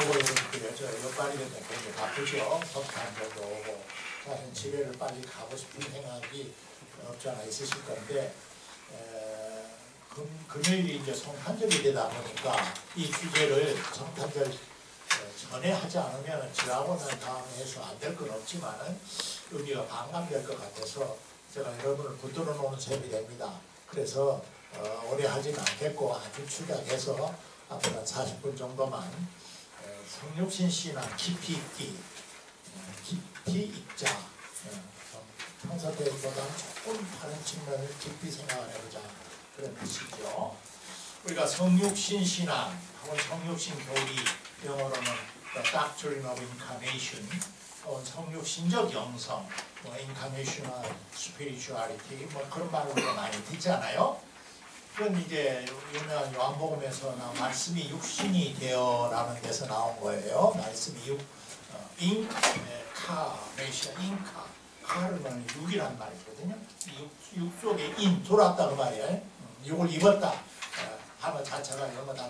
보고 그랬죠. 옆발이 굉장히 바쁘죠. 석탄절도 오고 사실 집에를 빨리 가고 싶은 생각이 없지 않아 있으실 건데 금요일이 이제 성탄절이 되다 보니까 이 주제를 성탄절 전에 하지 않으면 지나고 난 다음에 해서 안 될 건 없지만은 의미가 반감될 것 같아서 제가 여러분을 붙들어 놓는 셈이 됩니다. 그래서 오래 하진 않겠고 아주 축약해서 앞으로 한 40분 정도만 성육신 신앙 깊이 있기, 깊이 있자, 평소 때보다 조금 다른 측면을 깊이 생각을 해보자 그런 뜻이죠. 우리가 성육신 신앙 혹은 성육신 교리, 영어로는 The Doctrine of Incarnation, 성육신적 영성, Incarnational Spirituality, 그런 말을 우리가 많이 듣잖아요. 그건 이제 유명한 요한복음에서 말씀이 육신이 되어라는 데서 나온 거예요. 말씀이 인카네이션, 카르는 육이란 말이거든요. 육 속에 인, 돌았다 그 말이에요. 육을 입었다. 단어 자체가 영어 단어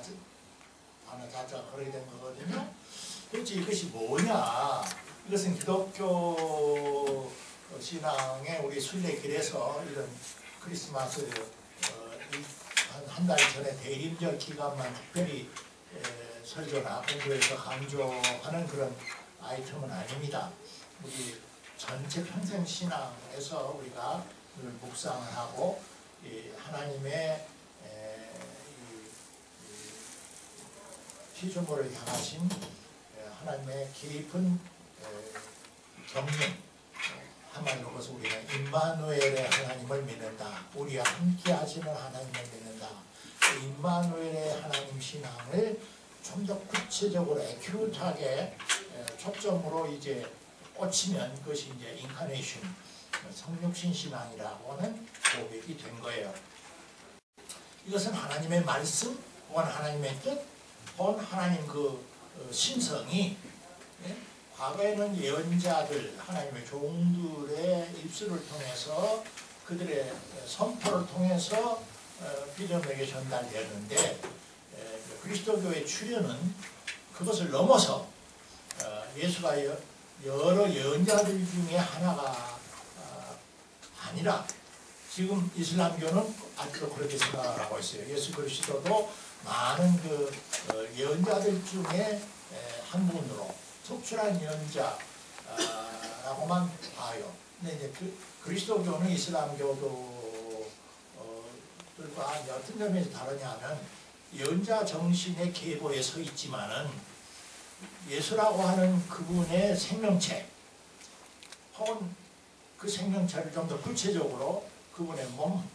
자체가 그렇게 된 거거든요. 그렇지 이것이 뭐냐? 이것은 기독교 신앙의 우리 순례길에서 이런 크리스마스 한 달 전에 대림절 기간만 특별히 설교나 공부해서 강조하는 그런 아이템은 아닙니다. 우리 전체 평생 신앙에서 우리가 늘 묵상을 하고 하나님의 피조물을 향하신 하나님의 깊은 경륜, 한마디로 그것을 우리는 임마누엘의 하나님을 믿는다. 우리와 함께 하시는 하나님을 믿는다. 임마누엘의 하나님 신앙을 좀 더 구체적으로 애큐트하게 초점으로 이제 꽂히면 그것이 이제 인카네이션, 성육신 신앙이라고는 고백이 된 거예요. 이것은 하나님의 말씀 혹은 하나님의 뜻 혹은 하나님 그 신성이 과거에는 예언자들, 하나님의 종들의 입술을 통해서 그들의 선포를 통해서 비전에게 전달되었는데 그리스도교의 출현은 그것을 넘어서 예수가 여러 예언자들 중에 하나가 아니라 지금 이슬람교는 아직도 그렇게 생각을 하고 있어요. 예수 그리스도도 많은 그 예언자들 중에 한 분으로 특출한 예언자라고만 봐요. 근데 이제 그리스도교는 이슬람교도들과 어떤 점에서 다르냐면 예언자 정신의 계보에 서 있지만은 예수라고 하는 그분의 생명체 혹은 그 생명체를 좀 더 구체적으로 그분의 몸,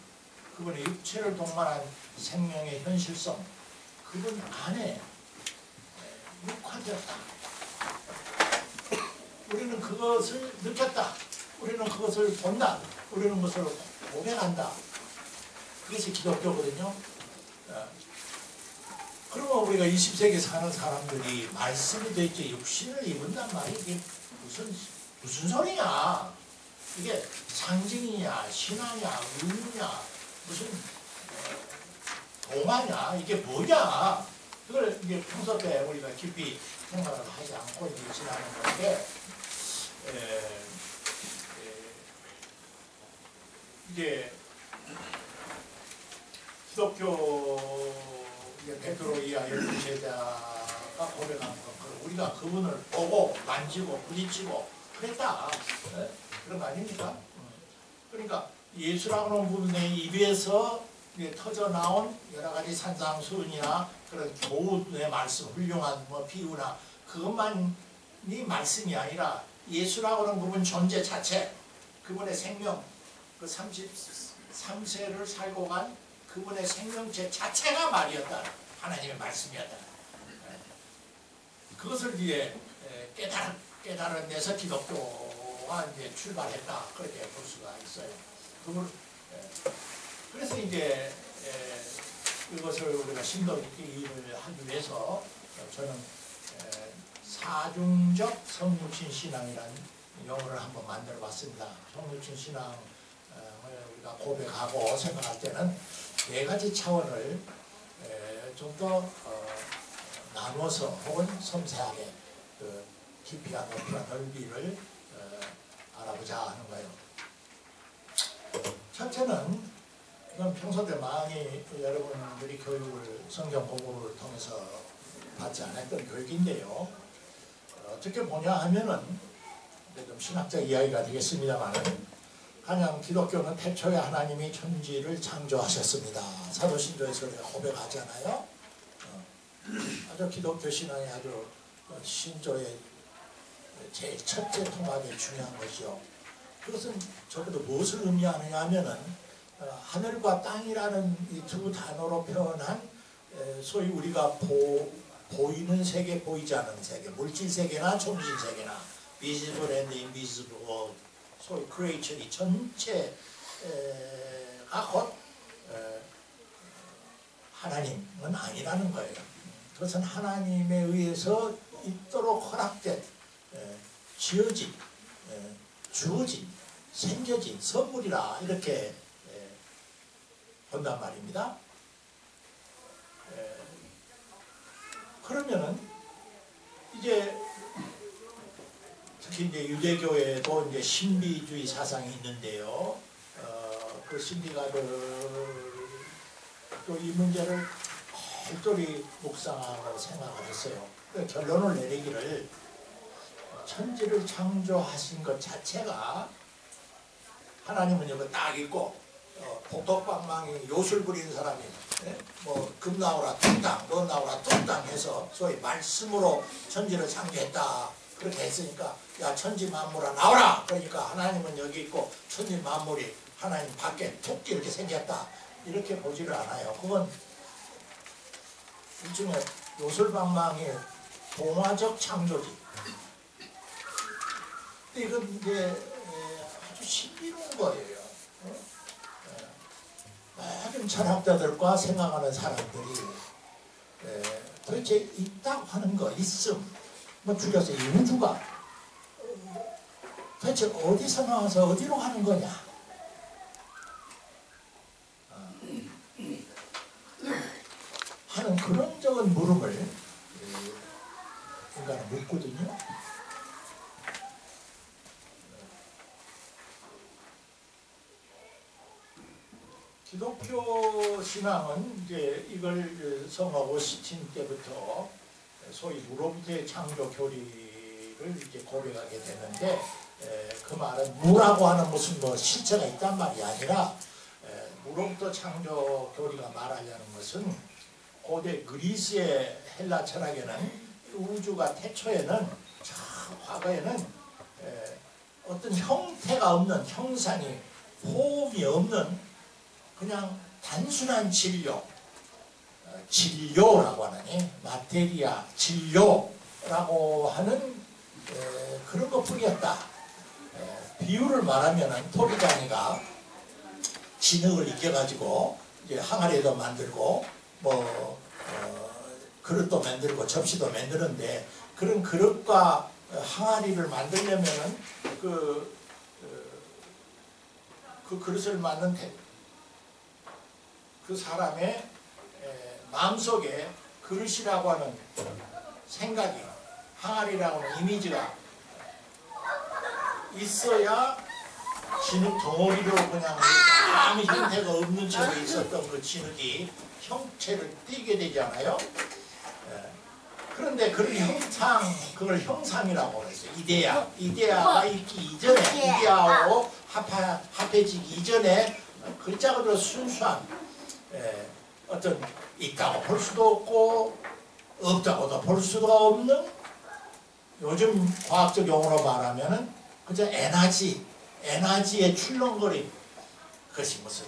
그분의 육체를 동반한 생명의 현실성, 그분 안에 육화되었다. 우리는 그것을 느꼈다. 우리는 그것을 본다. 우리는 그것을 고백한다. 그것이 기독교거든요. 그러면 우리가 20세기 사는 사람들이 말씀이 도대체 육신을 입은단 말이 이게 무슨 소리냐? 이게 상징이냐, 신화냐, 의미냐, 무슨 동화냐, 이게 뭐냐? 그걸 이제 평소 때 우리가 깊이 생각을 하지 않고 이제 지나는 건데, 이제 기독교 베드로이와 열두 제자가 고백한 것, 우리가 그분을 보고 만지고 부딪히고 그랬다. 그런 거 아닙니까? 그러니까 예수라는 분의 입에서 터져 나온 여러 가지 산상수훈이나 그런 교훈의 말씀, 훌륭한 비유나 그것만이 말씀이 아니라 예수라고 하는 그분 존재 자체, 그분의 생명, 그 33세를 살고 간 그분의 생명체 자체가 말이었다. 하나님의 말씀이었다. 그것을 이제 깨달은 데서 기독교가 이제 출발했다. 그렇게 볼 수가 있어요. 그래서 이제 이것을 우리가 심도 있게 이해를 하기 위해서 저는 사중적 성육신 신앙이라는 용어를 한번 만들어 봤습니다. 성육신 신앙을 우리가 고백하고 생각할 때는 네 가지 차원을 좀 더 나누어서 혹은 섬세하게 그 깊이와 높이와 넓이를 알아보자 하는 거예요. 첫째는 이건 평소 때 많이 여러분들이 교육을 성경 공부를 통해서 받지 않았던 교육인데요. 어떻게 보냐 하면은 좀 신학적 이야기가 되겠습니다만 가령 기독교는 태초에 하나님이 천지를 창조하셨습니다. 사도신조에서 우리가 고백하잖아요. 아주 기독교 신앙의 아주 신조의 제일 첫째 통합이 중요한 것이요. 그것은 적어도 무엇을 의미하느냐 하면은 하늘과 땅이라는 이 두 단어로 표현한 소위 우리가 보이는 세계, 보이지 않는 세계, 물질 세계나 총신 세계나 visible and invisible world, 소위 creation 이 전체가 곧 하나님은 아니라는 거예요. 그것은 하나님에 의해서 있도록 허락된 지어진 주어진 생겨진 선물이라 이렇게 본단 말입니다. 그러면은 이제 특히 이제 유대교에도 이제 신비주의 사상이 있는데요. 그 신비가들 또 이 문제를 별도리 묵상하고 생각을 했어요. 결론을 내리기를 천지를 창조하신 것 자체가 하나님은 여기 딱 있고 복덕방망이 요술 부리는 사람이 뭐 금 나오라 뚱땅 너 나오라 뚱땅 해서 소위 말씀으로 천지를 창조했다 그렇게 했으니까 야 천지 만물아 나오라 그러니까 하나님은 여기 있고 천지 만물이 하나님 밖에 툭 이렇게 생겼다 이렇게 보지를 않아요. 그건 일종의 요술방망이의 동화적 창조지. 근데 이건 이제 아주 신비로운 거예요. 많은 철학자들과 생각하는 사람들이 도대체 있다고 하는 거, 있음, 뭐 줄여서 이 우주가 도대체 어디서 나와서 어디로 가는 거냐? 하는 그런 적은 물음을 인간은 묻거든요. 기독교 신앙은 이제 이걸 성화 오스틴 때부터 소위 무로부터의 창조 교리를 이제 고백하게 되는데 그 말은 무라고 하는 무슨 뭐 실체가 있단 말이 아니라 무로부터 창조 교리가 말하려는 것은 고대 그리스의 헬라 철학에는 우주가 태초에는 과거에는 어떤 형태가 없는 형상이 호흡이 없는 그냥 단순한 진료라고 하는 마테리아 진료라고 하는 그런 것뿐이었다. 비유를 말하면은 토비장이가 진흙을 익혀가지고 이제 항아리도 만들고 뭐 그릇도 만들고 접시도 만드는데 그런 그릇과 항아리를 만들려면은 그 그릇을 만든 그 사람의 마음속에 그릇이라고 하는 생각이 항아리라고 하는 이미지가 있어야 진흙 덩어리로 그냥 아무 형태가 없는 채로 있었던 그 진흙이 형체를 띠게 되잖아요. 그런데 그런 형상, 그걸 형상이라고 그랬어요. 이데아가 있기 이전에, 이데아하고 합해지기 이전에 글자그대로 순수한 어떤 있다고 볼 수도 없고 없다고도 볼 수가 없는 요즘 과학적 용어로 말하면은 그저 에너지의 출렁거림 그것이 무슨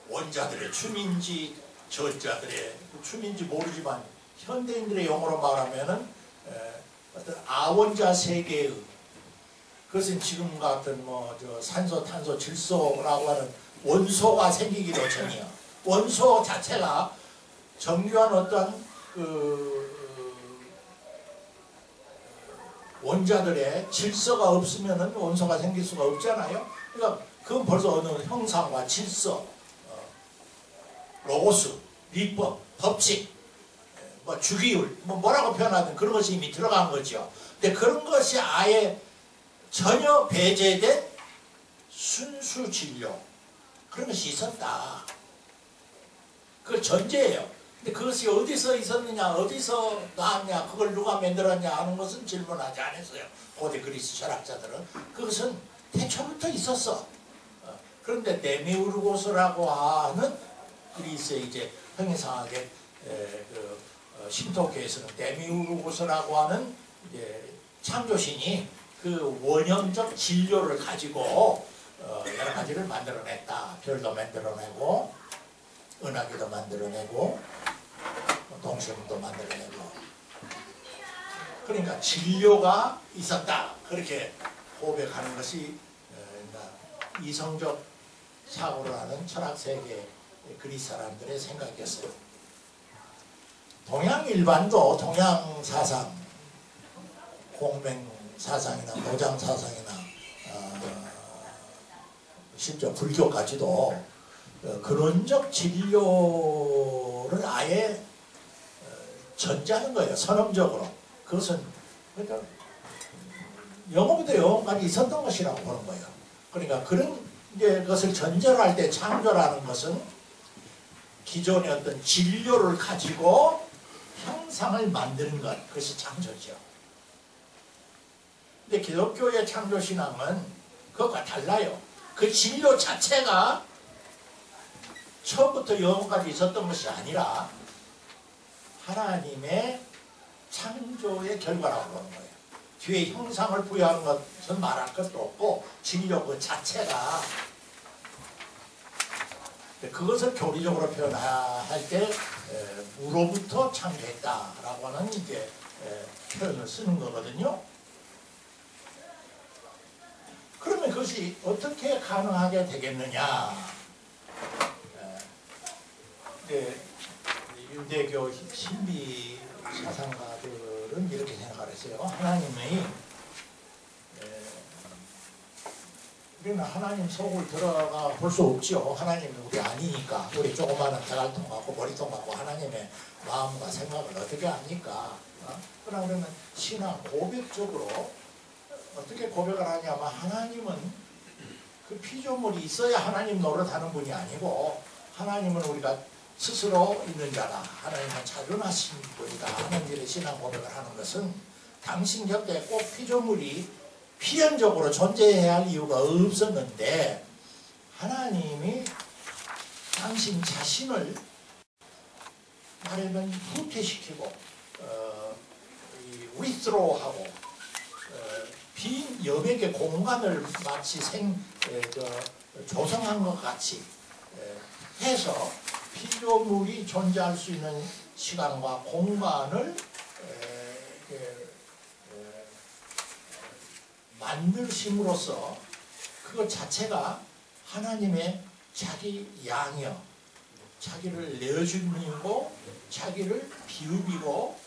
원자들의 춤인지 저자들의 춤인지 모르지만 현대인들의 용어로 말하면은 어떤 아원자 세계의 그것은 지금 같은 뭐 저 산소, 탄소, 질소라고 하는 원소가 생기기도 전이야. 원소 자체가 정교한 어떤 원자들의 질서가 없으면은 원소가 생길 수가 없잖아요. 그러니까 그건 벌써 어느 형상과 질서, 로고스, 리법, 법칙 뭐 주기율, 뭐라고 표현하든 그런 것이 이미 들어간 거죠. 근데 그런 것이 아예 전혀 배제된 순수 진료, 그런 것이 있었다. 그걸 전제예요. 근데 그것이 어디서 있었느냐, 어디서 나왔냐, 그걸 누가 만들었냐 하는 것은 질문하지 않았어요. 고대 그리스 철학자들은. 그것은 태초부터 있었어. 그런데 데미우르고스라고 하는 그리스의 이제 형이상하게 신토교에서는 데미우르고스라고 하는 이제 창조신이 그 원형적 진료를 가지고 여러 가지를 만들어냈다. 별도 만들어내고 은하계도 만들어내고 동심도 만들어내고, 그러니까 진료가 있었다. 그렇게 고백하는 것이 이성적 사고를 하는 철학세계 그리스 사람들의 생각이었어요. 동양 일반도 동양 사상, 공맹 사상이나 모장 사상이나 심지어 불교까지도 근원적 진료를 아예 전제하는 거예요. 선언적으로. 그것은 그러니까 영어부터 영어까지 있었던 것이라고 보는 거예요. 그러니까 그런 이제 것을 전제로 할 때 창조라는 것은 기존의 어떤 진료를 가지고 형상을 만드는 것, 그것이 창조죠. 근데 기독교의 창조신앙은 그것과 달라요. 그 진료 자체가 처음부터 영원까지 있었던 것이 아니라 하나님의 창조의 결과라고 보는 거예요. 뒤에 형상을 부여하는 것은 말할 것도 없고 진료 그 자체가, 그것을 교리적으로 표현할 때 무로부터 창조했다라고 하는 이제 표현을 쓰는 거거든요. 그러면 그것이 어떻게 가능하게 되겠느냐? 유대교 신비 사상가들은 이렇게 생각을 했어요. 하나님의 우리는 하나님 속을 들어가 볼 수 없죠. 하나님은 우리 아니니까. 우리 조그마한 대갈통 갖고 머리통 갖고 하나님의 마음과 생각을 어떻게 합니까? 그러나 우리는 신앙 고백적으로 어떻게 고백을 하냐면, 하나님은 그 피조물이 있어야 하나님 노릇하는 분이 아니고, 하나님은 우리가 스스로 있는 자라, 하나님은 자존하신 분이다 하는 일의 신앙 고백을 하는 것은 당신 곁에 꼭 피조물이 필연적으로 존재해야 할 이유가 없었는데, 하나님이 당신 자신을 말하면 후퇴시키고 withdraw하고 빈 여백의 공간을 마치 조성한 것 같이 해서 피조물이 존재할 수 있는 시간과 공간을 만드심으로써 그것 자체가 하나님의 자기 양이요, 자기를 내어주고 자기를 비우비고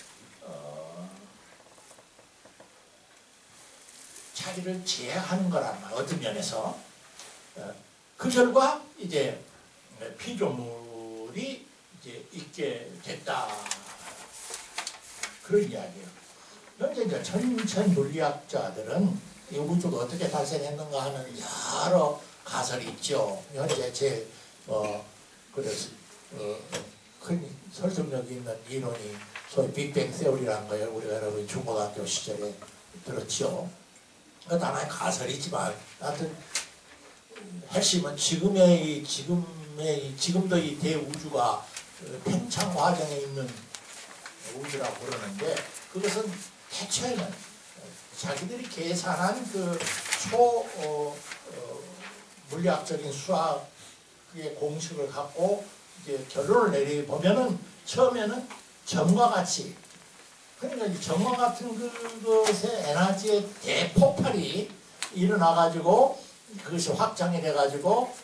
자기를 제하는 거란 말, 어떤 면에서. 그 결과 이제 피조물이 이제 있게 됐다, 그런 이야기예요. 현재 이제 천문천물리학자들은 이 우주가 어떻게 발생했는가 하는 여러 가설이 있죠. 현재 제일 큰 설득력이 있는 이론이 소위 빅뱅 세오리라는 거예요. 우리가 여러분 중고등학교 시절에 들었죠. 하나의 가설이지만 하여튼 핵심은 지금도 이 대우주가 팽창 과정에 있는 우주라고 그러는데, 그것은 태초에는 자기들이 계산한 그 물리학적인 수학의 공식을 갖고 이제 결론을 내려보면은 처음에는 점과 같이, 그러니까 이 점과 같은 그것의 에너지의 대폭발이 일어나가지고 그것이 확장이 돼가지고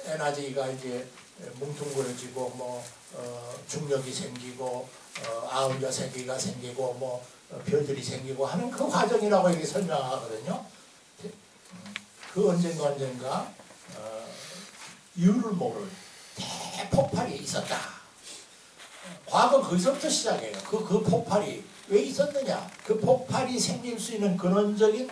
에너지가 이제 뭉퉁거려지고 중력이 생기고 아우여세기가 생기고 별들이 생기고 하는 그 과정이라고 이렇게 설명하거든요. 그 언젠가 이유를 모를 대폭발이 있었다. 과거 거기서부터 시작해요. 그 폭발이 왜 있었느냐? 그 폭발이 생길 수 있는 근원적인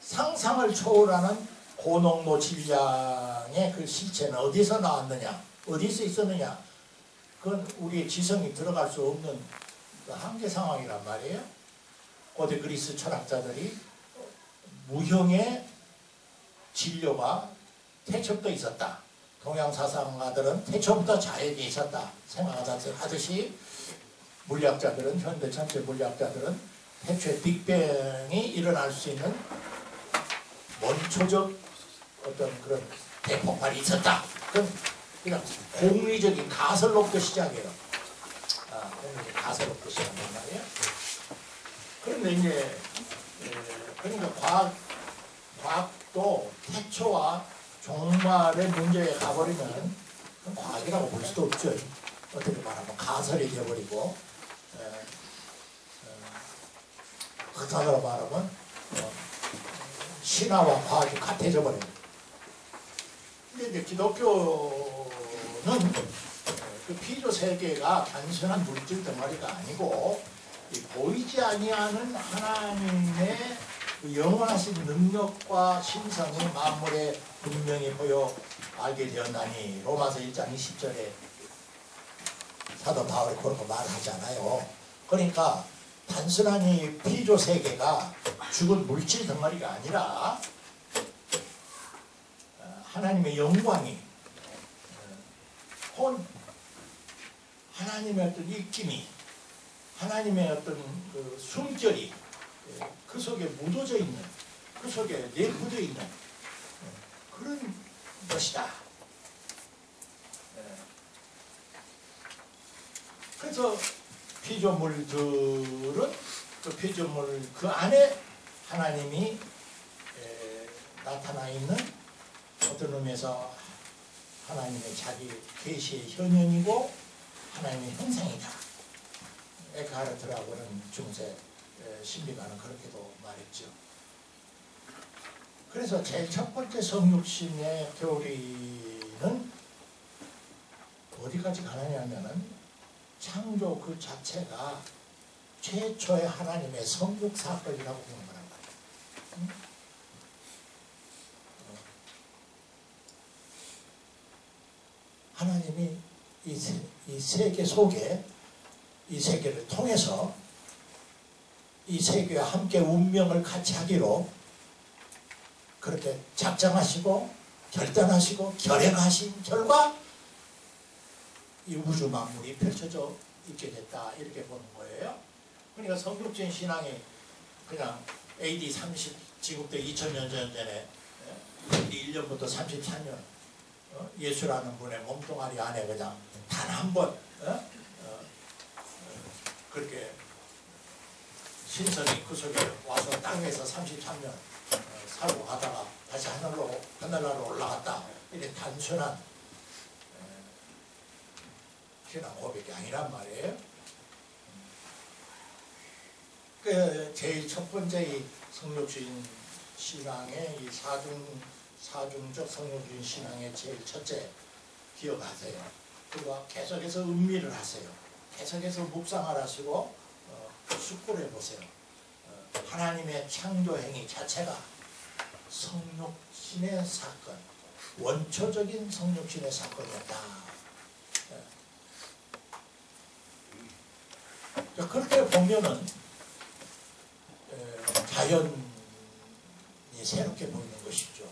상상을 초월하는 고농도 질량의 그 실체는 어디서 나왔느냐? 어디서 있었느냐? 그건 우리의 지성이 들어갈 수 없는 그 한계 상황이란 말이에요. 고대 그리스 철학자들이 무형의 진료가 태초부터 있었다. 동양 사상가들은 태초부터 자연이 있었다 생각하듯이 물리학자들은 현대 전체 물리학자들은 태초에 빅뱅이 일어날 수 있는 원초적 어떤 그런 대폭발이 있었다. 그건 그냥 공리적인 가설로부터 시작해요. 가설로부터 시작한단 말이에요. 그런데 이제 그러니까 과학도 태초와 종말의 문제에 가버리면 과학이라고 볼 수도 없죠. 어떻게 말하면 가설이 되어버리고 흑사로 말하면 신화와 과학이 같아져 버려요. 근데 이제 기독교는 그 피조 세계가 단순한 물질 덩어리가 아니고 보이지 아니하는 하나님의 그 영원하신 능력과 신성이 만물에 분명히 보여 알게 되었나니 로마서 1장 20절에 사도 바울이 그렇게 말하잖아요. 그러니까 단순한 이 피조 세계가 죽은 물질 덩어리가 아니라 하나님의 영광이 하나님의 어떤 입김이 하나님의 어떤 그 숨결이 그 속에 묻어져 있는 그 속에 내포되어 있는 그런 것이다. 그래서 피조물들은 그 피조물 그 안에 하나님이 나타나 있는 어떤 의미에서 하나님의 자기 계시의 현현이고 하나님의 형상이다. 에크하르트라고는 중세 신비가는 그렇게도 말했죠. 그래서 제일 첫 번째 성육신의 교리는 어디까지 가느냐면은 창조 그 자체가 최초의 하나님의 성육 사건이라고 보는 거란 말이에요. 하나님이 이 세계 속에 이 세계를 통해서 이 세계와 함께 운명을 같이 하기로 그렇게 작정하시고 결단하시고 결행하신 결과 이 우주 만물이 펼쳐져 있게 됐다 이렇게 보는 거예요. 그러니까 성육신 신앙이 그냥 AD 30 지금부터 2000년 전에 1년부터 33년 예수라는 분의 몸뚱아리 안에 그냥 단 한 번 그렇게 신선이 그 속에 와서 땅에서 33년 살고 가다가 다시 하늘나라로 올라갔다 이렇게 단순한 신앙 고백이 아니란 말이에요. 그 제일 첫 번째 이 성육신 신앙의 이 사중적 성육신 신앙의 제일 첫째 기억하세요. 그리고 계속해서 음미를 하세요. 계속해서 묵상을 하시고 숙고를 해보세요. 하나님의 창조 행위 자체가 성육신의 사건, 원초적인 성육신의 사건이었다. 그렇게 보면은 자연이 새롭게 보이는 것이죠.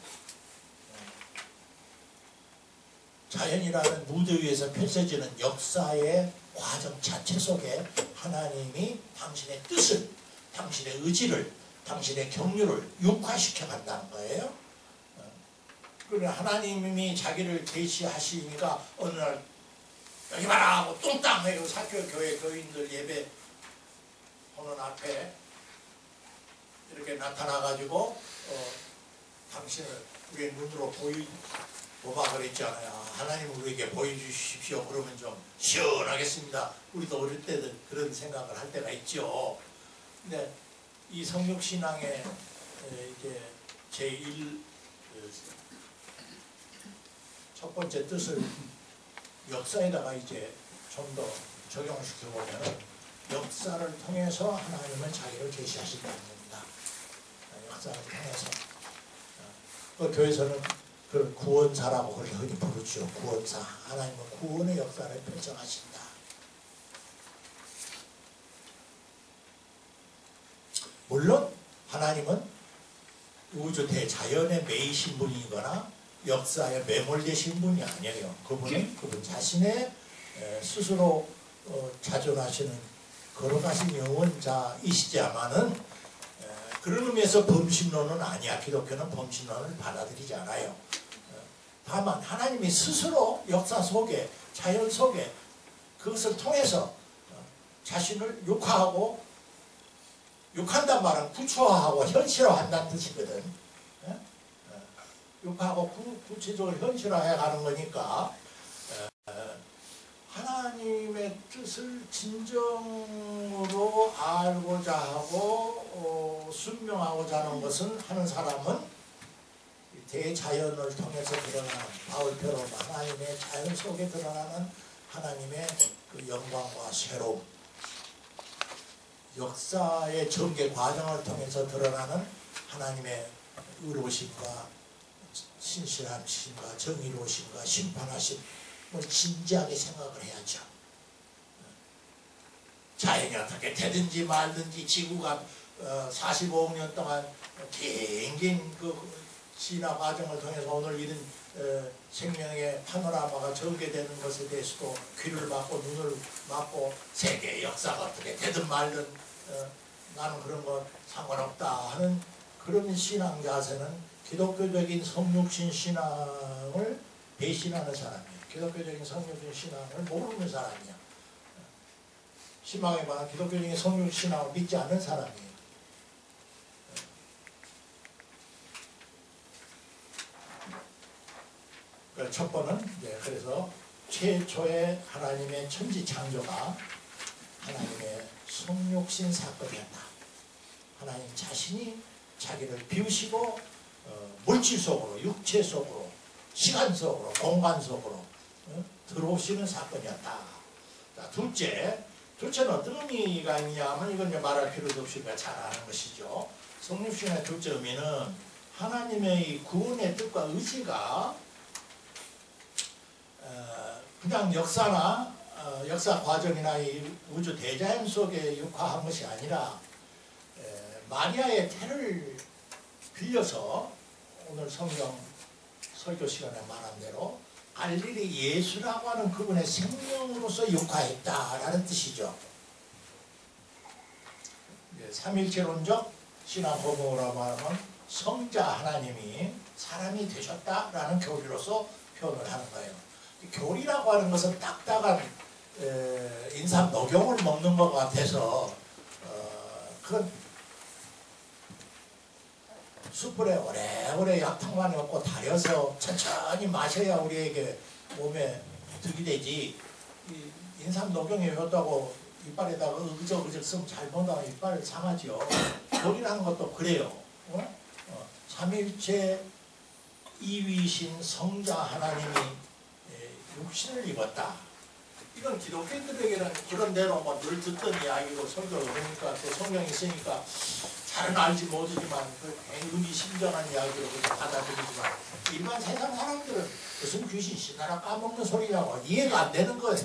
자연이라는 무대 위에서 펼쳐지는 역사의 과정 자체 속에 하나님이 당신의 뜻을, 당신의 의지를, 당신의 경륜을 육화시켜 간다는 거예요. 그러나 하나님이 자기를 계시하시니까 어느 날 여기 봐라 하고 뚱땅 해고 사교교회 교인들 예배 하는 앞에 이렇게 나타나가지고 당신을 우리의 눈으로 보마 그랬잖아요. 하나님 우리에게 보여주십시오. 그러면 좀 시원하겠습니다. 우리도 어릴 때는 그런 생각을 할 때가 있죠. 근데 이 성육신앙의 이제 첫 번째 뜻을 역사에다가 이제 좀 더 적용시켜보면 역사를 통해서 하나님은 자기를 계시하신다는 겁니다. 역사를 통해서 교회에서는 그 구원사라고 흔히 부르죠. 구원사. 하나님은 구원의 역사를 펼쳐가신다. 물론 하나님은 우주 대자연에 매이신 분이거나 역사에 매몰되신 분이 아니에요. 그분은 그분 자신의 스스로 자존하시는 걸어가신 영원자이시지만은 그런 의미에서 범신론은 아니야. 기독교는 범신론을 받아들이지 않아요. 다만 하나님이 스스로 역사 속에 자연 속에 그것을 통해서 자신을 육화하고 육한단 말은 구체화하고 현실화한다는 뜻이거든. 육화하고 구체적으로 현실화해 가는 거니까 하나님의 뜻을 진정으로 알고자 하고 순명하고자 하는 것은 하는 사람은 대자연을 통해서 드러나는 바울표로 하나님의 자연 속에 드러나는 하나님의 그 영광과 새로움, 역사의 전개 과정을 통해서 드러나는 하나님의 의로우심과 신실하심과 정의로우심과 심판하심, 진지하게 생각을 해야죠. 자연이 어떻게 되든지 말든지 지구가 45억 년 동안 긴 그 진화 과정을 통해서 오늘 이런 생명의 파노라마가 전개되는 것에 대해서도 귀를 막고 눈을 막고 세계의 역사가 어떻게 되든 말든 나는 그런 거 상관없다 하는 그런 신앙 자세는 기독교적인 성육신 신앙을 배신하는 사람이에요. 기독교적인 성육신 신앙을 모르는 사람이야. 신앙에 관한 기독교적인 성육신 신앙을 믿지 않는 사람이에요. 첫 번은 그래서 최초의 하나님의 천지 창조가 하나님의 성육신 사건이었다. 하나님 자신이 자기를 비우시고 물질 속으로, 육체 속으로, 시간 속으로, 공간 속으로 들어오시는 사건이었다. 자, 둘째는 어떤 의미가 있냐 하면 이건 말할 필요도 없이 잘 아는 것이죠. 성육신의 둘째 의미는 하나님의 구원의 뜻과 의지가 그냥 역사나 역사 과정이나 이 우주 대자연 속에 육화한 것이 아니라 마리아의 태를 빌려서 오늘 성경 설교 시간에 말한 대로 갈릴리 예수라고 하는 그분의 생명으로서 육화했다라는 뜻이죠. 삼일체론적 신앙 호모라 말하면 성자 하나님이 사람이 되셨다라는 교리로서 표현을 하는 거예요. 교리라고 하는 것은 딱딱한 인삼 녹용을 먹는 것 같아서 그런 숯불에 오래오래 약탕만 넣고 달여서 천천히 마셔야 우리에게 몸에 득이 되지. 인삼 녹용이 효다고 이빨에다가 으적으적 쓰면 잘못하면 이빨 상하죠. 교리라는 것도 그래요. 삼일체 이위신 성자 하나님이 육신을 입었다. 이건 기독교인들에게는 그런 대로 늘 듣던 이야기고 설교를 들으니까 또 성경이 있으니까 잘은 알지 못하지만 그 의미심장한 이야기로 받아들이지만 일반 세상 사람들은 무슨 귀신 신나라 까먹는 소리냐고 이해가 안 되는 거예요.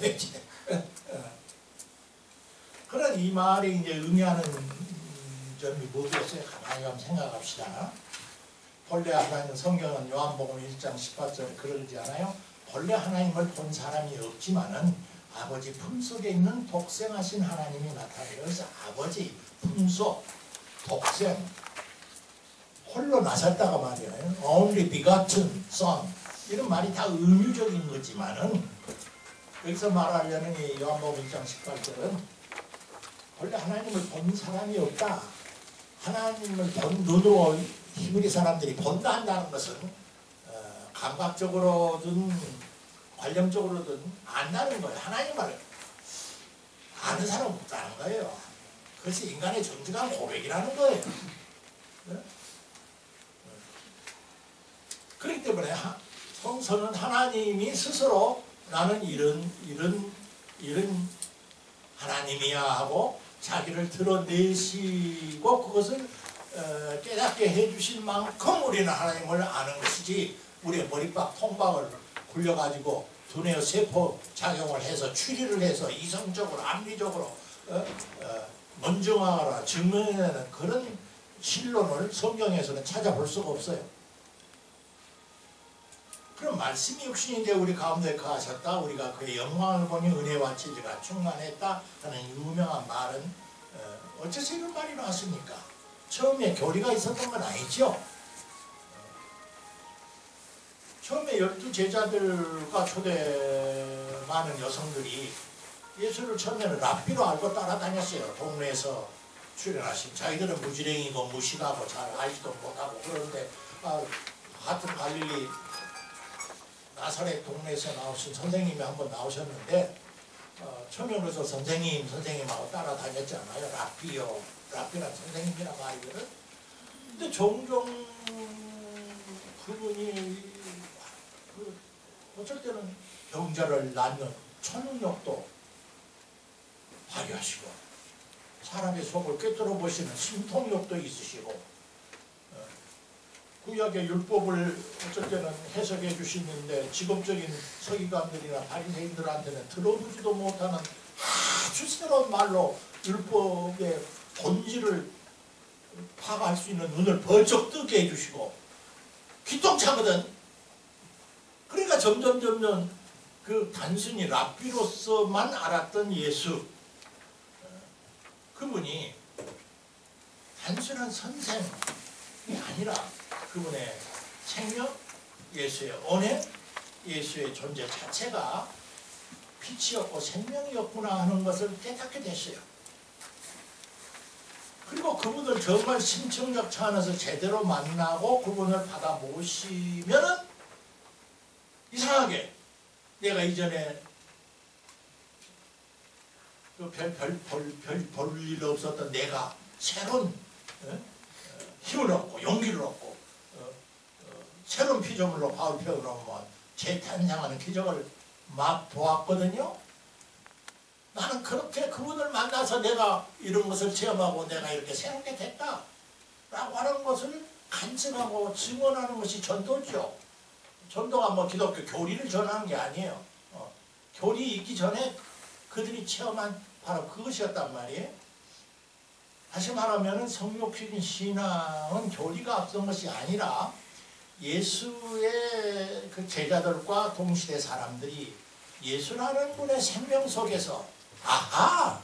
그런 이 말이 이제 의미하는 점이 뭐겠어요? 가만히 한번 생각합시다. 본래 하나님 성경은 요한복음 1장 18절에 그러지 않아요? 본래 하나님을 본 사람이 없지만은 아버지 품속에 있는 독생하신 하나님이 나타나요. 그래서 아버지 품속, 독생, 홀로 나섰다가 말이에요. Only begotten son. 이런 말이 다 의미적인 거지만은 여기서 말하려는 이 요한복음 1장 18절은 원래 하나님을 본 사람이 없다. 하나님을 본 눈으로 히브리 사람들이 본다 한다는 것은 감각적으로든 관념적으로든 안다는 거예요. 하나님을 아는 사람은 없다는 거예요. 그것이 인간의 정직한 고백이라는 거예요. 그렇기 때문에 성서는 하나님이 스스로 나는 이런 이런 하나님이야 하고 자기를 드러내시고 그것을 깨닫게 해주신 만큼 우리는 하나님을 아는 것이지, 우리의 머리박 통박을 굴려가지고 두뇌 세포 작용을 해서 추리를 해서 이성적으로 합리적으로 논증하거나 증명해내는 그런 신론을 성경에서는 찾아볼 수가 없어요. 그럼 말씀이 육신이 되어 우리 가운데 거하셨다, 우리가 그의 영광을 보니 은혜와 진리가 충만했다 하는 유명한 말은 어째서 이런 말이 나왔습니까? 처음에 교리가 있었던 건 아니죠. 처음에 12 제자들과 초대많은 여성들이 예수를 처음에는 랍비로 알고 따라다녔어요. 동네에서 출연하신, 자기들은 무지랭이고 무식하고 잘 알지도 못하고. 그런데 같은 갈릴리 나사렛 동네에서 나오신 선생님이 한번 나오셨는데 처음에 그래서 선생님하고 따라다녔잖아요. 랍비란 선생님이란 말이거든. 근데 종종 그분이 어쩔 때는 병자를 낫는 초능력도 발휘하시고 사람의 속을 꿰뚫어 보시는 신통력도 있으시고, 구약의 율법을 어쩔 때는 해석해 주시는데 직업적인 서기관들이나 바리새인들한테는 들어보지도 못하는 아주 새로운 말로 율법의 본질을 파악할 수 있는 눈을 번쩍 뜨게 해주시고 기똥차거든. 그러니까 점점 그 단순히 랍비로서만 알았던 예수, 그분이 단순한 선생이 아니라 그분의 생명, 예수의 은혜, 예수의 존재 자체가 빛이었고 생명이었구나 하는 것을 깨닫게 됐어요. 그리고 그분을 정말 심층적 차원에서 제대로 만나고 그분을 받아 모시면은 이상하게 내가 이전에 볼 일 없었던 내가 새로운 힘을 얻고 용기를 얻고 새로운 피조물로 바울 표현하면 재탄생하는 기적을 맛보았거든요. 나는 그렇게 그분을 만나서 내가 이런 것을 체험하고 내가 이렇게 새롭게 됐다 라고 하는 것을 간증하고 증언하는 것이 전도죠. 전도가 뭐 기독교 교리를 전하는 게 아니에요. 교리 있기 전에 그들이 체험한 바로 그것이었단 말이에요. 다시 말하면 성욕적인 신앙은 교리가 앞선 것이 아니라 예수의 그 제자들과 동시대 사람들이 예수라는 분의 생명 속에서 아하!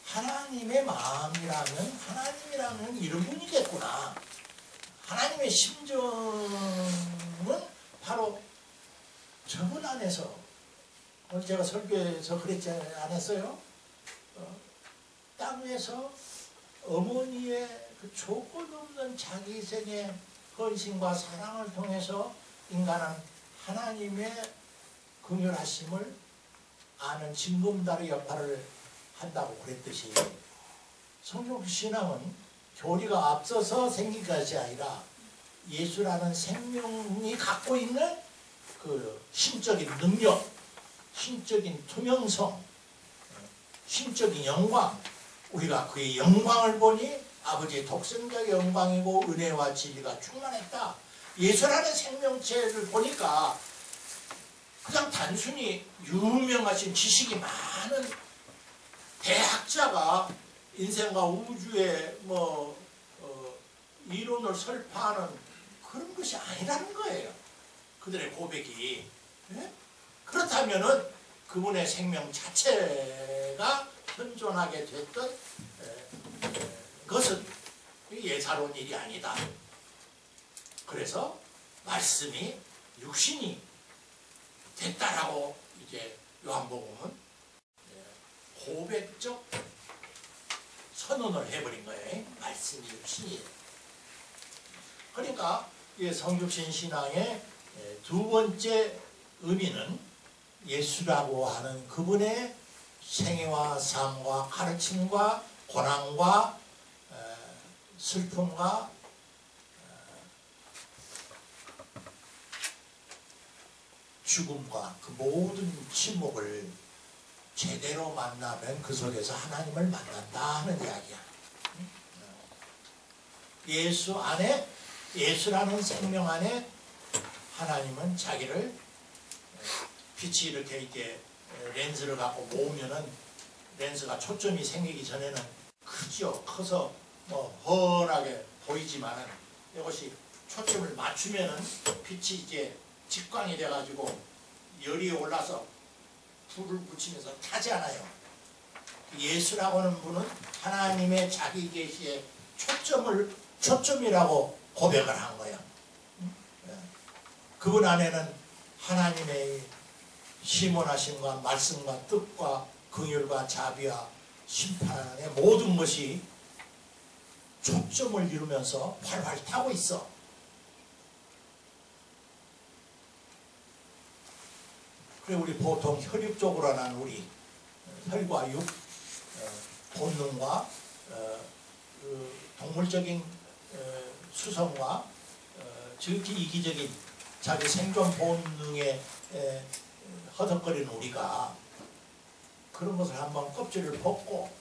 하나님의 마음이라면 하나님이라면 이런 분이겠구나. 하나님의 심정은 바로 저분 안에서, 오늘 제가 설교에서 그랬지 않았어요? 땅 위에서 어머니의 그 조건 없는 자기 희생의 헌신과 사랑을 통해서 인간은 하나님의 긍휼하심을 아는 징검다리 역할을 한다고 그랬듯이 성경 신앙은 교리가 앞서서 생긴 것이 아니라 예수라는 생명이 갖고 있는 그 신적인 능력, 신적인 투명성, 신적인 영광, 우리가 그의 영광을 보니 아버지의 독생자의 영광이고 은혜와 진리가 충만했다. 예수라는 생명체를 보니까 그냥 단순히 유명하신 지식이 많은 대학자가 인생과 우주의 이론을 설파하는 그런 것이 아니라는 거예요. 그들의 고백이. 네? 그렇다면은 그분의 생명 자체가 현존하게 됐던 것은 예사로운 일이 아니다. 그래서 말씀이 육신이 됐다라고 이제 요한복음은 고백적 선언을 해버린 거예요. 말씀이 육신이. 그러니까 성육신 신앙의 두 번째 의미는 예수라고 하는 그분의 생애와 삶과 가르침과 고난과 슬픔과 죽음과 그 모든 침묵을 제대로 만나면 그 속에서 하나님을 만난다 하는 이야기야. 예수 안에, 예수라는 생명 안에 하나님은 자기를, 빛이 이렇게 이제 렌즈를 갖고 모으면은 렌즈가 초점이 생기기 전에는 크죠. 커서 뭐 훤하게 보이지만은 이것이 초점을 맞추면은 빛이 이제 직광이 돼가지고 열이 올라서 불을 붙이면서 타지 않아요. 예수라고 하는 분은 하나님의 자기 계시의 초점이라고 고백을 한 거예요. 그분 안에는 하나님의 시몬하심과 말씀과 뜻과 긍휼과 자비와 심판의 모든 것이 초점을 이루면서 활활 타고 있어. 그래 우리 보통 혈육적으로 난 우리 혈과 육, 본능과 동물적인 수성과 지극히 이기적인 자기 생존 본능에 허덕거리는 우리가 그런 것을 한번 껍질을 벗고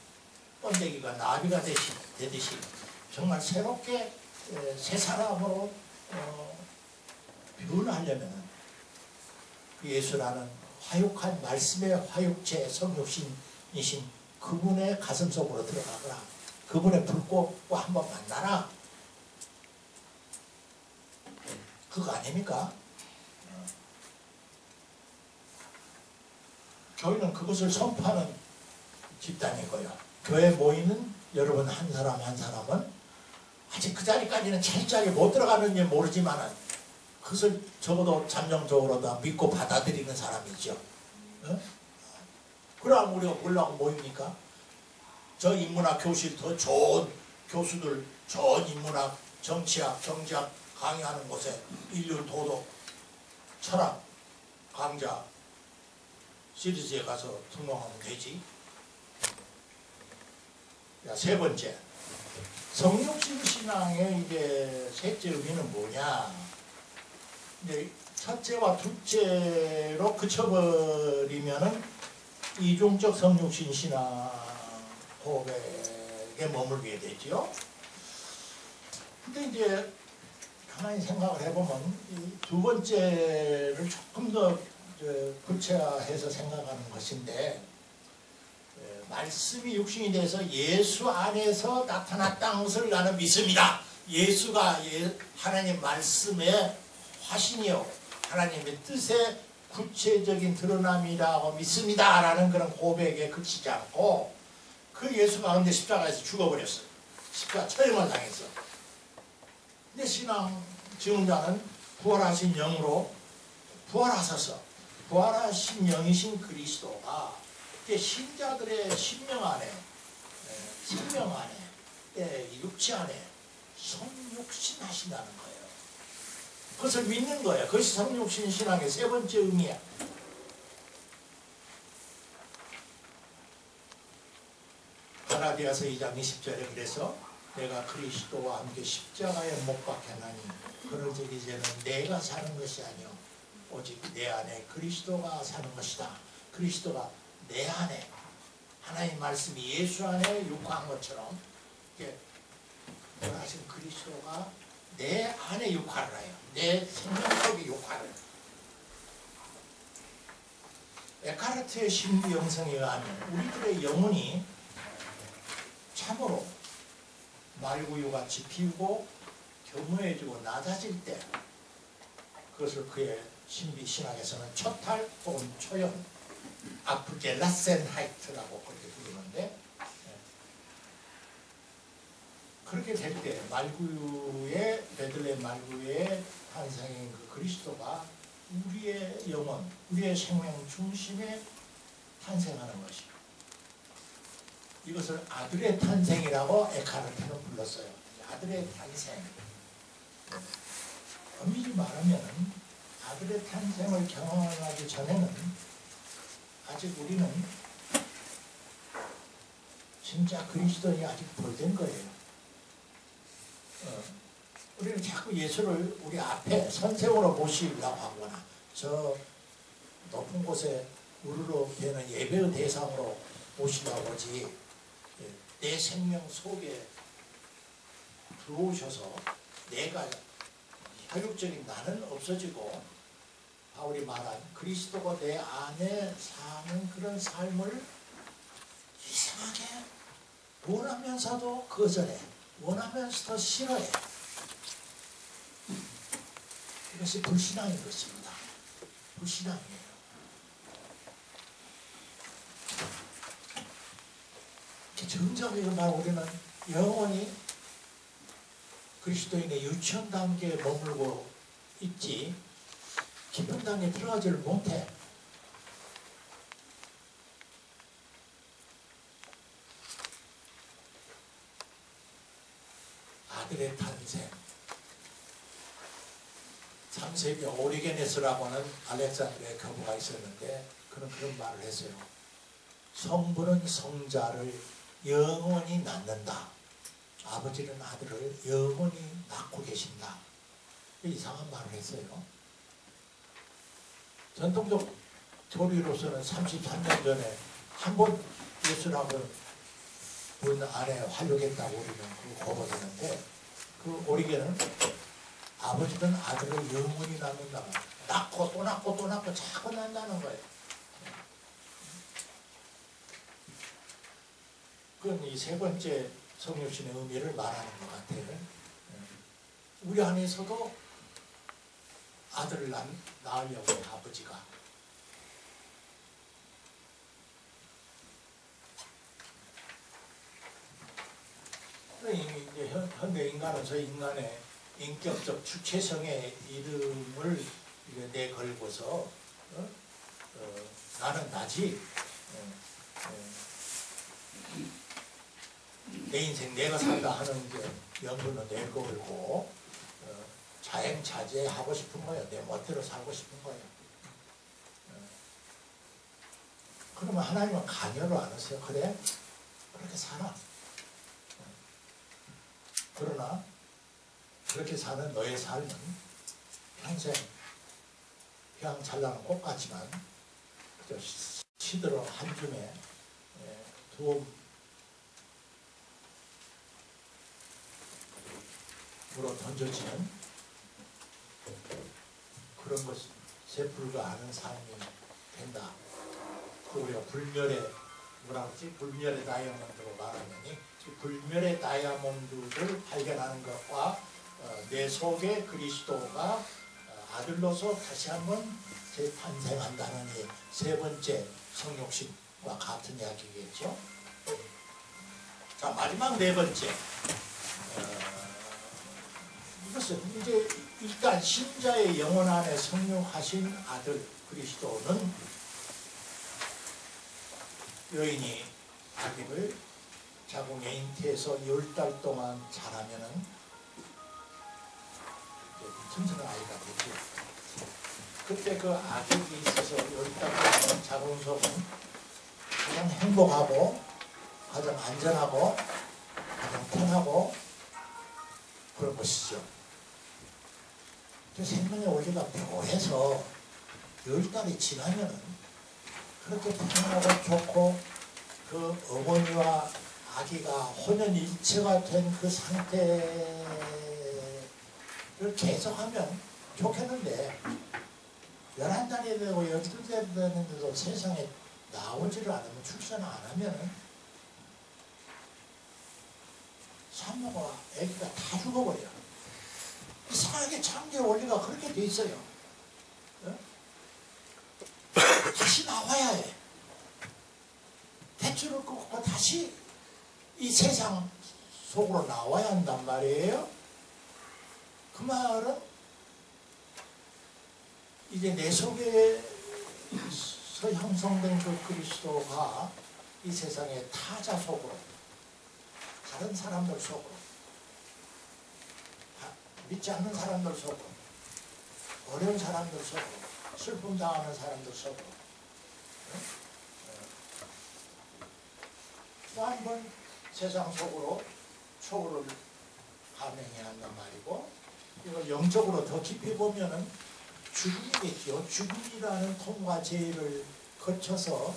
번데기가 나비가 되듯이 정말 새롭게 새 사람으로 변하려면 예수라는 화육한 말씀의 화육체 성육신이신 그분의 가슴 속으로 들어가거라. 그분의 불꽃과 한번 만나라. 그거 아닙니까? 교회는 그것을 선포하는 집단이고요. 교회에 모이는 여러분 한 사람 한 사람은 아직 그 자리까지는 철저하게 못 들어가는지 모르지만은 그것을 적어도 잠정적으로 다 믿고 받아들이는 사람이죠. 그럼 우리가 보려고 모입니까? 저 인문학 교실 더 좋은 교수들, 좋은 인문학, 정치학, 경제학 강의하는 곳에 인류 도덕, 철학 강좌 시리즈에 가서 등록하면 되지. 세 번째, 성육신 신앙의 이제 셋째 의미는 뭐냐? 이제 첫째와 둘째로 그쳐버리면은 이중적 성육신 신앙 고백에 머물게 되죠. 근데 이제 가만히 생각을 해보면 이 두 번째를 조금 더 구체화해서 생각하는 것인데, 말씀이 육신이 돼서 예수 안에서 나타났다는 것을 나는 믿습니다. 예수가 하나님 말씀의 화신이요 하나님의 뜻의 구체적인 드러남이라고 믿습니다 라는 그런 고백에 그치지 않고, 그 예수가 근데 십자가에서 죽어버렸어요. 십자가 처형을 당했어. 근데 신앙 증자는 부활하신 영으로 부활하셔서 부활하신 영이신 그리스도가 신자들의 신명 안에, 생명 안에, 육체 안에 성육신 하신다는 거예요. 그것을 믿는 거예요. 그것이 성육신 신앙의 세 번째 의미야. 갈라디아서 2장 20절에 그래서 내가 그리스도와 함께 십자가에 못 박혀나니 그러즉 이제는 내가 사는 것이 아니요 오직 내 안에 그리스도가 사는 것이다. 그리스도가 내 안에, 하나님 말씀이 예수 안에 육화한 것처럼 원하신 그리스도가 내 안에 육화를 해요. 내 생명 속의 육화를. 에카르트의 신비 영성에 의하면 우리들의 영혼이 참으로 말구유같이 피우고 겸허해지고 낮아질 때, 그것을 그의 신비 신학에서는 초탈 혹은 초연, 아프겔라센하이트라고 그렇게 부르는데, 그렇게 될 때 말구유의 베들레헴 말구유의 탄생인 그 그리스도가 우리의 영혼, 우리의 생명 중심에 탄생하는 것이요. 이것을 아들의 탄생이라고 에카르트는 불렀어요. 아들의 탄생. 엄밀히 말하면 아들의 탄생을 경험하기 전에는 아직 우리는 진짜 그리스도인이 아직 덜 된 거예요. 우리는 자꾸 예수를 우리 앞에 선생으로 모시려고 하거나 저 높은 곳에 우르르 되는 예배의 대상으로 모시려고 하지, 내 생명 속에 들어오셔서 내가 혈육적인 나는 없어지고 바울이 말한 그리스도가 내 안에 사는 그런 삶을 이상하게 원하면서도 거절해, 원하면서도 싫어해. 이것이 불신앙인 것입니다. 불신앙이에요. 정적으로 말 우리는 영원히 그리스도인의 유치원 단계에 머물고 있지 깊은 단계에 들어가지를 못해. 아들의 탄생. 3세기 오리게네스라고 하는 알렉산드리아의 교부가 있었는데 그는 그런 말을 했어요. 성부는 성자를 영원히 낳는다. 아버지는 아들을 영원히 낳고 계신다. 이상한 말을 했어요. 전통적 교리로서는 33년 전에 한 번 예수라고 분 안에 활용했다고 우리는 그 거부하는데, 그 오리게는 아버지는 아들을 영원히 낳는다. 낳고 또 낳고 또 낳고 자꾸 낳는다는 거예요. 그건 이 세 번째 성육신의 의미를 말하는 것 같아요. 우리 안에서도 아들을 낳으려고 해, 아버지가. 이제 현대 인간은 저희 인간의 인격적 주체성의 이름을 내걸고서 나는 나지, 내 인생 내가 산다 하는 게 명분은 내걸고 자행자제 하고 싶은 거예요. 내 멋대로 살고 싶은 거예요. 그러면 하나님은 관여를 안 하세요. 그래? 그렇게 살아. 그러나 그렇게 사는 너의 삶은 평생 그냥 잘나는 꽃 같지만 시들어 한 줌에 두엄으로 던져지는 그런 것에 불과하는 삶이 된다. 우리가 불멸의 뭐라 그러지? 불멸의 다이아몬드로 말하느니 불멸의 다이아몬드를 발견하는 것과 내 속에 그리스도가 아들로서 다시 한번 재탄생한다는 이 세 번째 성육신과 같은 이야기겠죠. 자, 마지막 네 번째. 이것은 이제 일단 신자의 영혼 안에 성육하신 아들 그리스도는 여인이 아기를 자궁 잉태에서 10달 동안 자라면은 튼튼한 아이가 되죠. 그때 그 아기가 있어서 10달 동안 자궁 속은 가장 행복하고 가장 안전하고 가장 편하고 그런 것이죠. 그 생명의 원리가 묘해서 10달이 지나면은 그렇게 편하고 좋고 그 어머니와 아기가 혼연일체가 된 그 상태를 계속하면 좋겠는데 11달이 되고 12달이 되는데도 세상에 나오지를 않으면 출산을 안 하면 산모가 아기가 다 죽어버려. 이상하게 창조의 원리가 그렇게 돼 있어요. 다시 나와야 해. 대추를 끊고 다시 이 세상 속으로 나와야 한단 말이에요. 그 말은 이제 내 속에서 형성된 그 그리스도가 이 세상의 타자 속으로, 다른 사람들 속으로, 믿지 않는 사람들 속으로, 어려운 사람들 속으로, 슬픔 당하는 사람들 속으로 또 한 번 세상 속으로 초월을 감행해야 한단 말이고, 이걸 영적으로 더 깊이 보면은 죽음이겠죠. 죽음이라는 통과 제의를 거쳐서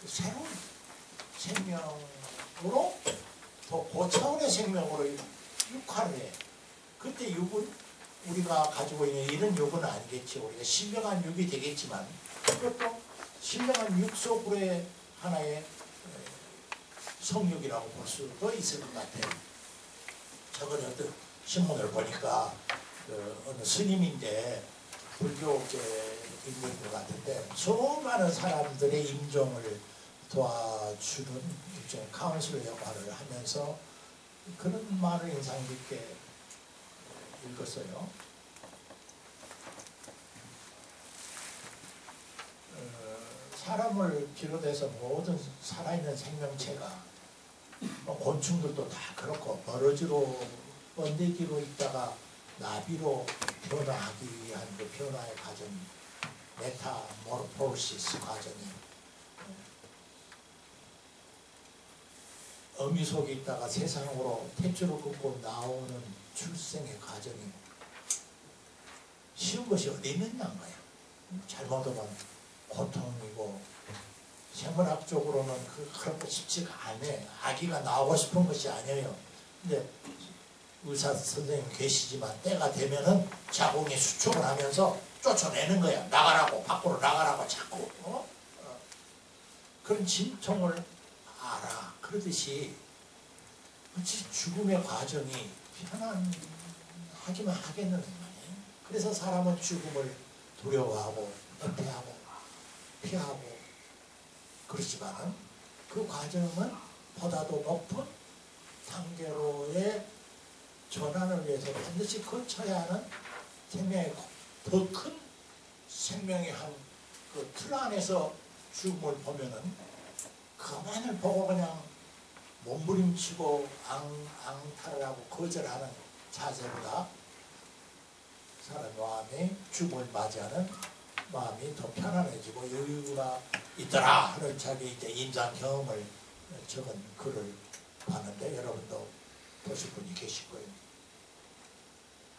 새로운 생명으로 더 고차원의 생명으로 육화를 해. 그때 육은 우리가 가지고 있는 이런 육은 아니겠지. 우리가 신령한 육이 되겠지만 그것도 신령한 육 속으로의 하나의 성육이라고 볼 수도 있을 것 같아요. 저번에 어떤 신문을 보니까 어느 스님인데 불교계 인물인 것 같은데 수많은 사람들의 임종을 도와주는 일종의 카운슬러 역할을 하면서 그런 말을 인상 깊게 읽었어요. 사람을 비롯해서 모든 살아있는 생명체가 곤충들도 다 그렇고 버러지로 번데기로 있다가 나비로 변화하기 위한 그 변화의 과정이 메타모르포시스 과정이 어미 속에 있다가 세상으로 태초를 긋고 나오는 출생의 과정이 쉬운 것이 어디 있느냐는 거야. 잘못하면 고통이고 생물학적으로는 그런 거 쉽지가 않아요. 아기가 나오고 싶은 것이 아니에요. 근데 의사 선생님 계시지만 때가 되면은 자궁이 수축을 하면서 쫓아내는 거야. 나가라고, 밖으로 나가라고 자꾸. 그런 진통을 알아. 그러듯이 죽음의 과정이 편안하기만 하겠는 말이에요. 그래서 사람은 죽음을 두려워하고 은폐하고 피하고 그렇지만 그 과정은 보다도 높은 단계로의 전환을 위해서 반드시 거쳐야 하는 생명의 더 큰 생명의 한 그 틀 안에서 죽음을 보면은 그만을 보고 그냥 몸부림치고 앙탈을 하고 거절하는 자세보다 사람의 마음이 죽음을 맞이하는 마음이 더 편안해지고 여유가 있더라 하는 자기 이제 임상 경험을 적은 글을 봤는데 여러분도 보실 분이 계실 거예요.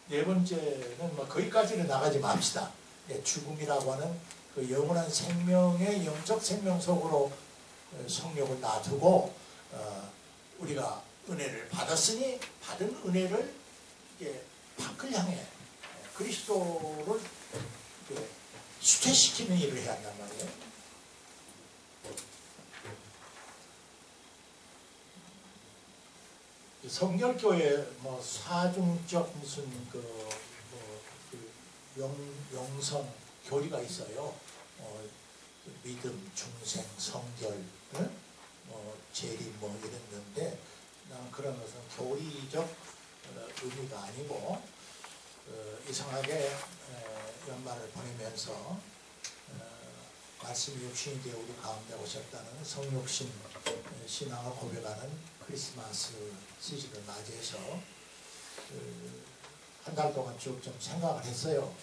네 번째는 뭐 거기까지는 나가지 맙시다. 죽음이라고 하는 그 영원한 생명의 영적 생명 속으로 성령을 놔두고 우리가 은혜를 받았으니 받은 은혜를 밖을 향해 그리스도를 수퇴시키는 일을 해야 한단 말이에요. 성결교회 뭐 사중적 무슨 영성 교리가 있어요. 믿음, 중생, 성결, 재림 뭐 이랬는데 나는 그런 것은 교리적 의미가 아니고 이상하게 연말을 보내면서 말씀이 육신이 되어 우리 가운데 오셨다는 성육신 신앙을 고백하는 크리스마스 시즌을 맞이해서 한 달 동안 쭉 좀 생각을 했어요.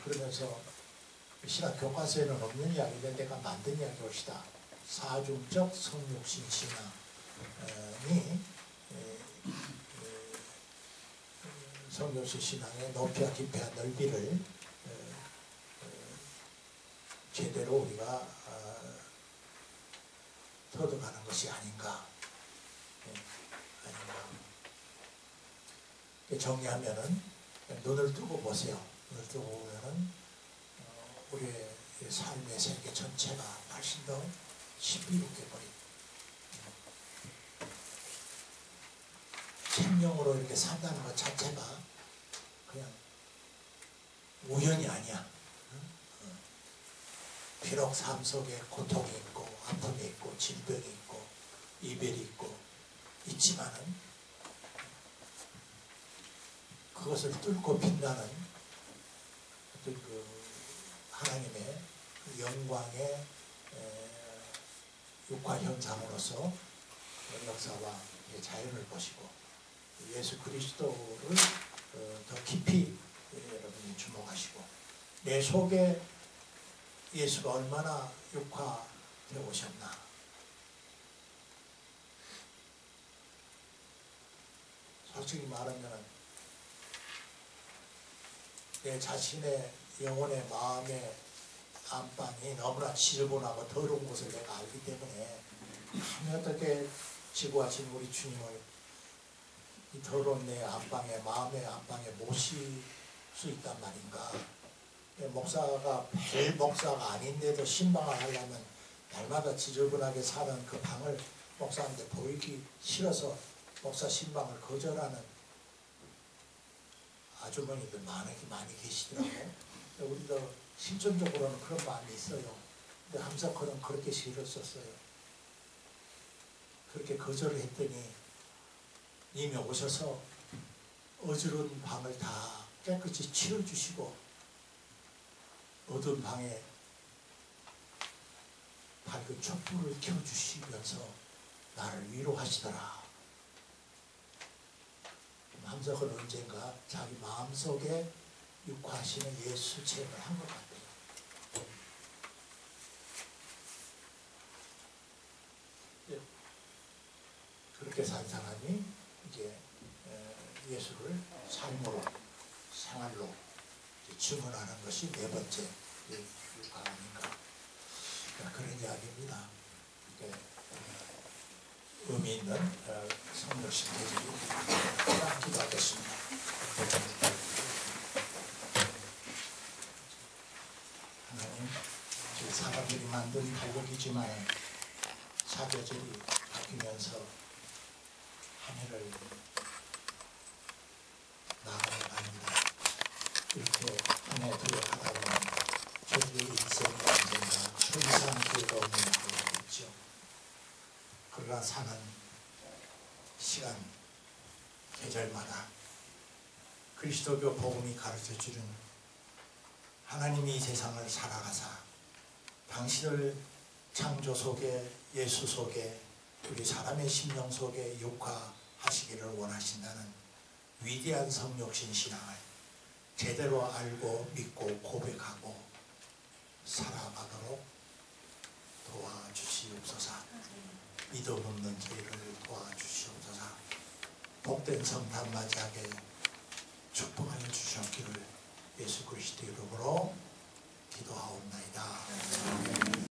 그러면서 신학 교과서에는 없는 이야기인데 내가 만든 이야기입시다. 사중적 성육신 신앙이 성육신 신앙의 높이와 깊이와 넓이를 제대로 우리가 터득하는 것이 아닌가. 정리하면은 눈을 뜨고 보세요. 눈을 뜨고 보면은 우리의 삶의 세계 전체가 훨씬 더 신비롭게 보입니다. 생명으로 이렇게 산다는 것 자체가 그냥 우연이 아니야. 비록 삶 속에 고통이 있고 아픔이 있고 질병이 있고 이별이 있고 있지만은 그것을 뚫고 빛나는 어떤 그 하나님의 그 영광의 육화 현상으로서 역사와 자연을 보시고 예수 그리스도를 더 깊이 여러분이 주목하시고 내 속에 예수가 얼마나 육화되어 오셨나. 솔직히 말하면 내 자신의 영혼의 마음의 안방이 너무나 지저분하고 더러운 것을 내가 알기 때문에 감히 어떻게 지구와 진 우리 주님을 이 더러운 내 안방에 마음의 안방에 모실 수 있단 말인가. 목사가 별 목사가 아닌데도 신방을 하려면 날마다 지저분하게 사는 그 방을 목사한테 보이기 싫어서 목사 신방을 거절하는 아주머니들 많이 계시더라고. 우리도 실존적으로는 그런 마음이 있어요. 근데 함석헌은 그렇게 싫었었어요. 그렇게 거절을 했더니 님이 오셔서 어지러운 방을 다 깨끗이 치워주시고 어두운 방에 밝은 촛불을 켜주시면서 나를 위로하시더라. 함석헌은 언젠가 자기 마음속에 육화하시는 예수 체험을 한 것 같아요. 그렇게 산 사람이 이제 예수를 삶으로, 생활로 증언하는 것이 네 번째 육화 아닌가. 그런 이야기입니다. 의미 있는 성령신 계절이 기도하겠습니다. 하나님, 사람들이 만든 달력이지만 사계절이 바뀌면서 한 해를 나아갑니다. 이렇게 한 해 들어가다 보면 저희의 인생이 언젠가 천상 즐거움이 나오겠죠. 그러나 사는 시간, 계절마다 그리스도교 복음이 가르쳐주는 하나님이 이 세상을 살아가사 당신을 창조 속에 예수 속에 우리 사람의 심령 속에 육화하시기를 원하신다는 위대한 성육신 신앙을 제대로 알고 믿고 고백하고 살아가도록 도와주시옵소서. 믿음 없는 저희를 도와주시옵소서. 복된 성탄 맞이하게 축복하여 주셨기를 예수 그리스도 이름으로 기도하옵나이다.